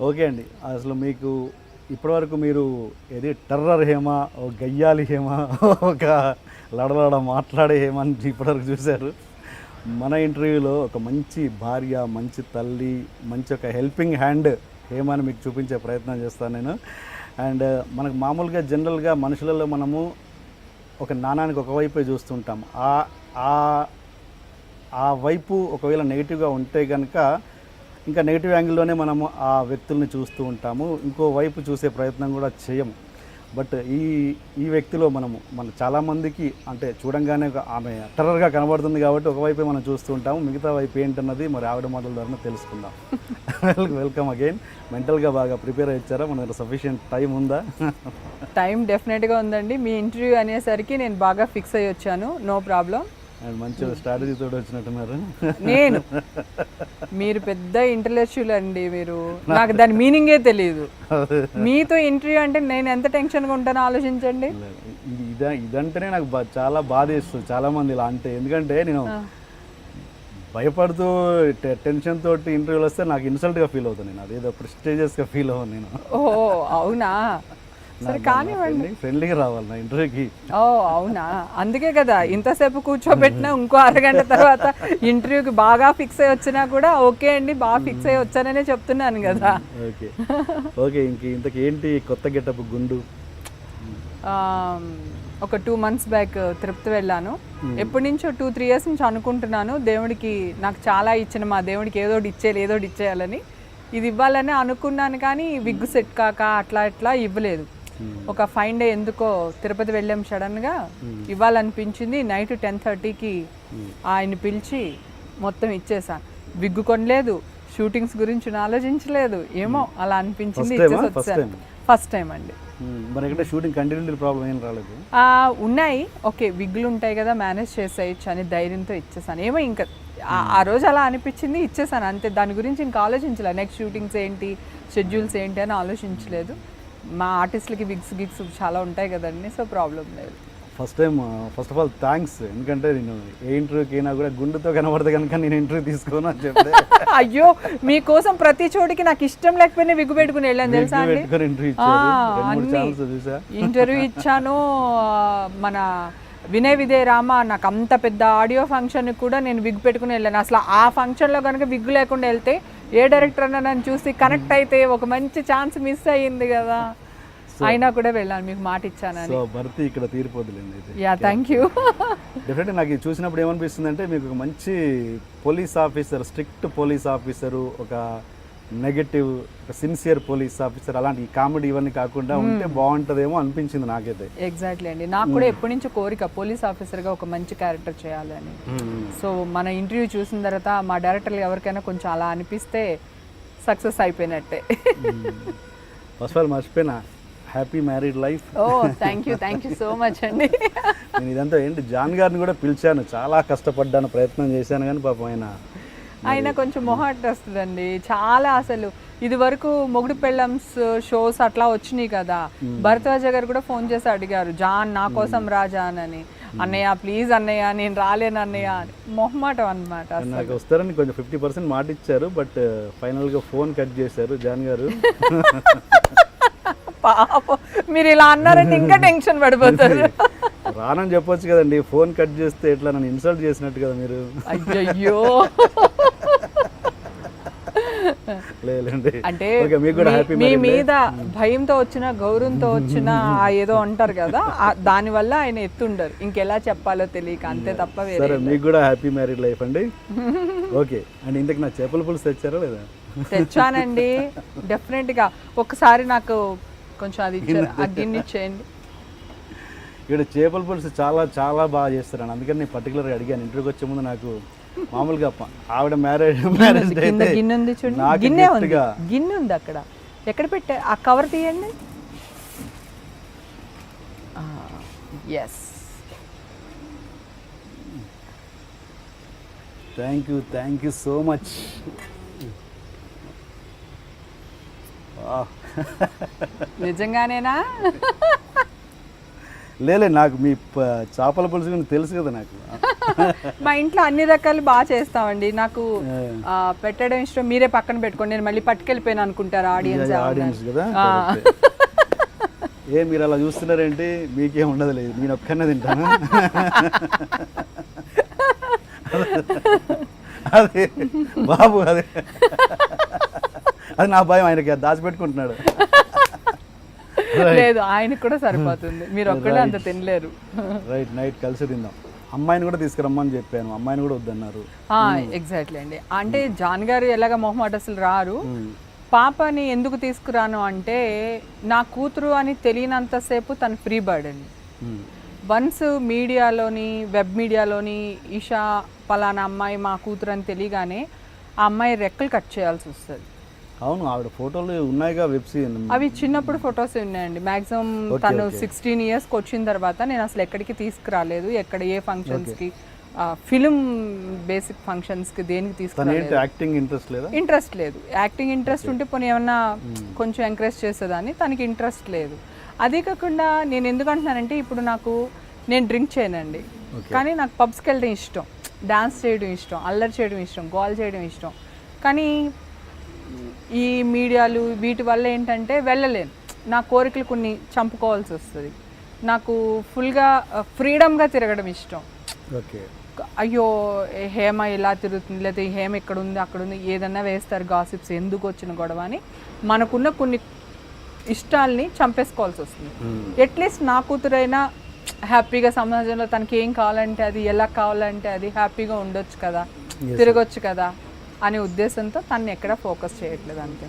Okay అండి. అసలు మీకు ఇప్పటివరకు మీరు ఏది టెర్రర్ హేమా, ఒక గయ్యాలి హేమా, ఒక లడలడ మాట్లాడే హేమా అని ఇప్పటివరకు చూశారు. మన ఇంటర్వ్యూలో ఒక మంచి భార్య, మంచి తల్లి, మంచి ఒక హెల్పింగ్ హ్యాండ్ హేమాని మీకు చూపించే ప్రయత్నం చేస్తాను నేను. అండ్ మనకు మామూలుగా జనరల్గా మనుషులలో మనము ఒక నాణానికి ఒకవైపే చూస్తుంటాం. ఆ వైపు ఒకవేళ నెగిటివ్గా ఉంటే కనుక ఇంకా నెగిటివ్ యాంగిల్లోనే మనము ఆ వ్యక్తుల్ని చూస్తూ ఉంటాము, ఇంకో వైపు చూసే ప్రయత్నం కూడా చేయము. బట్ ఈ వ్యక్తిలో మన చాలామందికి అంటే చూడంగానే ఆమె టెర్రర్గా కనబడుతుంది కాబట్టి ఒకవైపే మనం చూస్తూ ఉంటాము, మిగతా వైపు ఏంటన్నది మరి ఆవిడ మాటల ద్వారా తెలుసుకుందాం. Welcome again. మెంటల్గా బాగా ప్రిపేర్ అయ్యారా? మన దగ్గర సఫిషియెంట్ టైం ఉందా? టైం డెఫినెట్గా ఉందండి. మీ ఇంటర్వ్యూ అనేసరికి నేను బాగా ఫిక్స్ అయ్యి వచ్చాను, నో ప్రాబ్లం. అండ్ మంచి స్ట్రాటజీ తోటి వచ్చినట్టున్నారు. నేను మీరు పెద్ద ఇంటలెక్చువల్ అండి, మీరు నాకు దాని మీనింగే తెలియదు. మీతో ఇంటర్వ్యూ అంటే నేను ఎంత టెన్షన్గా ఉంటానో ఆలోచించండి. ఇదంటేనే నాకు చాలా బాధ వేస్తుంది చాలామంది ఇలా అంటే. ఎందుకంటే నేను భయపడుతూ టెన్షన్ తోటి ఇంటర్వ్యూలు వస్తే నాకు ఇన్సల్ట్గా ఫీల్ అవుతాను. నేను అదేదో ప్రెస్టీజియస్గా ఫీల్ అవ్వను నేను. ఓ అవునా, సరే కానివ్వండి. ఫ్రెండ్లీగా రావాలి నా ఇంటర్వ్యూకి. ఓ అవునా, అందుకే కదా ఇంతసేపు కూర్చోబెట్టినా ఇంకో అరగంట తర్వాత ఇంటర్వ్యూకి బాగా ఫిక్స్ అయ్యి వచ్చినా కూడా ఓకే అండి బాగా ఫిక్స్ అయ్యి వచ్చాననే చెప్తున్నాను కదా. Okay okay. ఇంతకు ఏంటి కొత్త గెటప్ గుండు? ఒక 2 months బ్యాక్ తిరుపతి వెళ్ళాను. ఎప్పటి నుంచో 2-3 years నుంచి అనుకుంటున్నాను, దేవుడికి నాకు చాలా ఇచ్చిన మా దేవుడికి ఏదో ఒకటి ఇచ్చేయాలని, ఇది ఇవ్వాలని అనుకున్నాను. కానీ విగ్ సెట్ కాక అట్లా ఇవ్వలేదు. ఒక ఫైన్ డే ఎందుకో తిరుపతి వెళ్ళాం, సడన్గా ఇవ్వాలనిపించింది. నైట్ 10:30కి ఆయన పిలిచి మొత్తం ఇచ్చేసాను. విగ్ కొనలేదు, షూటింగ్స్ గురించి ఆలోచించలేదు, ఏమో అలా అనిపించింది, ఇచ్చేసి వచ్చాను. ఫస్ట్ టైం అండి. షూటింగ్ కంటిన్యూటీ ప్రాబ్లం ఏం రాలేదు? ఉన్నాయి, ఓకే విగ్లు ఉంటాయి కదా మేనేజ్ చేసేయచ్చు అని ధైర్యంతో ఇచ్చేసాను. ఏమో ఇంకా ఆ రోజు అలా అనిపించింది, ఇచ్చేసాను అంతే. దాని గురించి ఇంకా ఆలోచించలేదు, నెక్స్ట్ షూటింగ్స్ ఏంటి, షెడ్యూల్స్ ఏంటి అని ఆలోచించలేదు. మా ఆర్టిస్టులకి గిగ్స్ చాలా ఉంటాయి కదండి, సో ప్రాబ్లం లేదు. First of all thanks. ఎందుకంటే నేను ఏ ఇంటర్వ్యూకి అయినా కూడా గుండుతో కనబడితే కనుక నేను ఇంటర్వ్యూ తీసుకోను అని చెప్పి. అయ్యో మీకోసం ప్రతి చోటికి నాకు ఇష్టం లేకపోయినా విగ్గు పెట్టుకుని వెళ్ళాను తెలుసా అండి. ఇంటర్వ్యూ ఇచ్చాను. మన వినయ్ విజయ్ రామ నాకు అంత పెద్ద ఆడియో ఫంక్షన్ కూడా నేను విగ్ పెట్టుకుని వెళ్ళాను. అసలు ఆ ఫంక్షన్లో కనుక విగ్ లేకుండా వెళ్తే ఏ డైరెక్టర్ అన్న నన్ను చూసి కనెక్ట్ అయితే ఒక మంచి ఛాన్స్ మిస్ అయ్యింది కదా, అయినా కూడా వెళ్ళాను, మీకు మాట ఇచ్చాను. సో భర్తీ ఇక్కడ తీరిపోదులేండి. Yeah thank you. డెఫినెట్గా నాకు చూసినప్పుడు ఏమనిపిస్తుంది అంటే మీకు ఒక మంచి police officer, strict police officer, ఒక నెగటివ్, ఒక సిన్సియర్ పోలీస్ ఆఫీసర్, అలాంటి కామెడీ ఇవన్నీ కాకుండా ఉంటే బాగుంటుందేమో అనిపించింది నాకైతే. ఎగ్జాక్ట్లీ అండి, నాకు కూడా ఎప్పటి నుంచో కోరిక పోలీస్ ఆఫీసర్గా ఒక మంచి క్యారెక్టర్ చేయాలని. సో మన ఇంటర్వ్యూ చూసిన తర్వాత మా డైరెక్టర్లు ఎవరికైనా కొంచెం అలా అనిపిస్తే సక్సెస్ అయిపోయినట్టే. ఫస్ట్ ఆఫ్ ఆల్ మర్చిపోయినా, happy married life. Oh thank you so much అండి. నేను ఇదంతా ఏంటి జాన్ గారిని కూడా పిలిచాను, చాలా కష్టపడ్డాను, ప్రయత్నం చేశాను, కానీ పాపం ఆయన కొంచెం మొహాట్ వస్తుందండి చాలా. అసలు ఇది వరకు మొగుడు పెళ్ళమ్స్ షోస్ అట్లా వచ్చినాయి కదా, భరద్వాజ గారు కూడా ఫోన్ చేసి అడిగారు, జాన్ నా కోసం రా జాన్ అని. అన్నయ్య ప్లీజ్ అన్నయ్య నేను రాలేను అన్నయ్య అని మొహమాటం అనమాట. నాకు వస్తారని కొంచెం 50% మాట ఇచ్చారు, బట్ ఫైనల్గా ఫోన్ కట్ చేశారు జాన్ గారు. పాపం మీరు ఇలా అన్నారంటే ఇంకా టెన్షన్ పడిపోతారు. రానని చెప్పొచ్చు కదండి, ఫోన్ కట్ చేస్తే ఎట్లా నన్ను ఇన్సల్ట్ చేసినట్టు కదా మీరు. అయ్యయ్యో. లేదండి, అంటే మీ మీద భయంతో వచ్చిన గౌరవంతో వచ్చిన ఏదో అంటారు కదా, దానివల్ల ఆయన ఎత్తుండరు, ఇంకెలా చెప్పాలో తెలియక అంతే తప్ప. సరే మీకు కూడా హ్యాపీ మ్యారీడ్ లైఫ్ అండి. ఓకే అండ్ ఇంతకు నా చేపల పులుసు తెచ్చారా లేదా? తెచ్చానండి డెఫినెట్గా. ఒకసారి నాకు కొంచెం అది ఇచ్చారు, ఆ గిన్నె ఇచ్చేయండి. ఇక్కడ చేపల పులుసు చాలా చాలా బాగా చేస్తారండి, అందుకని నేను పర్టికులర్గా అడిగాను. ఇంటర్వ్యూకి వచ్చే ముందు నాకు మామూలుగా ఆవిడ మ్యారేజ్ గిన్నె ఉంది చూడండి, గిన్నె ఉంది అక్కడ, ఎక్కడ పెట్టారు ఆ కవర్ తీయండి. Yes thank you so much. నిజంగానేనా? లేదు నాకు మీ చేపల పులుసు గురించి తెలుసు కదా నాకు. మా ఇంట్లో అన్ని రకాలు బాగా చేస్తామండి. నాకు పెట్టడం ఇష్టం. మీరే పక్కన పెట్టుకోండి, నేను మళ్ళీ పట్టుకెళ్ళిపోయాను అనుకుంటారా ఆడియన్స్ కదా. మీరు అలా చూస్తున్నారేంటి? మీకేం ఉండదు లేదు, నేను ఒక్కనే తింటాను. అదే బాబు, అదే అది నా భయం. ఆయనకి దాచిపెట్టుకుంటున్నాడు. లేదు, ఆయనకు కూడా సరిపోతుంది, మీరు ఒక్కడే అంత తినలేరు. రైట్, నైట్ కలిసి తిందాం. అమ్మాయిని కూడా తీసుకురమ్మని చెప్పాను, అమ్మాయిని కూడా వద్దన్నారు. ఎగ్జాక్ట్లీ అండి. అంటే జాన్ గారు ఎలాగ మొహమాట అసలు రారు. పాపని ఎందుకు తీసుకురాను అంటే, నా కూతురు అని తెలియనంతసేపు తను ఫ్రీ బర్డ్ అండి. వన్స్ మీడియాలోని, వెబ్ మీడియాలోని ఈషా పలానా అమ్మాయి మా కూతురు అని తెలియగానే ఆ అమ్మాయి రెక్కలు కట్ చేయాల్సి వస్తుంది. అవును, ఆవిడ ఫోటోలు ఉన్నాయిగా వెబ్ సిరీస్. అవి చిన్నప్పుడు ఫొటోస్ ఉన్నాయండి. మ్యాక్సిమం తను 16 ఇయర్స్కి వచ్చిన తర్వాత నేను అసలు ఎక్కడికి తీసుకురాలేదు, ఎక్కడ ఏ ఫంక్షన్స్కి, ఫిలిం బేసిక్ ఫంక్షన్స్కి దేనికి తీసుకురాలేదు. యాక్టింగ్ ఇంట్రెస్ట్ లేదా? ఇంట్రెస్ట్ లేదు. యాక్టింగ్ ఇంట్రెస్ట్ ఉంటే పోనీ ఏమన్నా కొంచెం ఎంకరేజ్ చేసేదాన్ని, తనకి ఇంట్రెస్ట్ లేదు. అదే కాకుండా నేను ఎందుకు అంటున్నానంటే, ఇప్పుడు నేను డ్రింక్ చేయనండి, కానీ నాకు పబ్స్కి వెళ్ళడం ఇష్టం, డాన్స్ చేయడం ఇష్టం, అల్లరి చేయడం ఇష్టం, గోల్ చేయడం ఇష్టం. కానీ ఈ మీడియాలు వీటి వల్ల ఏంటంటే వెళ్ళలేను. నా కోరికలు కొన్ని చంపుకోవాల్సి వస్తుంది. నాకు ఫుల్గా ఫ్రీడమ్గా తిరగడం ఇష్టం. ఓకే, అయ్యో హేమ ఇలా తిరుగుతుంది, లేదా హేమ ఇక్కడ ఉంది అక్కడ ఉంది, ఏదన్నా వేస్తారు గాసిప్స్, ఎందుకు వచ్చిన గొడవ అని మనకున్న కొన్ని ఇష్టాలని చంపేసుకోవాల్సి వస్తుంది. అట్లీస్ట్ నా కూతురైనా హ్యాపీగా సమాజంలో తనకి ఏం కావాలంటే అది, ఎలా కావాలంటే అది హ్యాపీగా ఉండొచ్చు కదా, తిరగొచ్చు కదా అనే ఉద్దేశంతో తను ఎక్కడ ఫోకస్ చేయట్లేదు అంతే.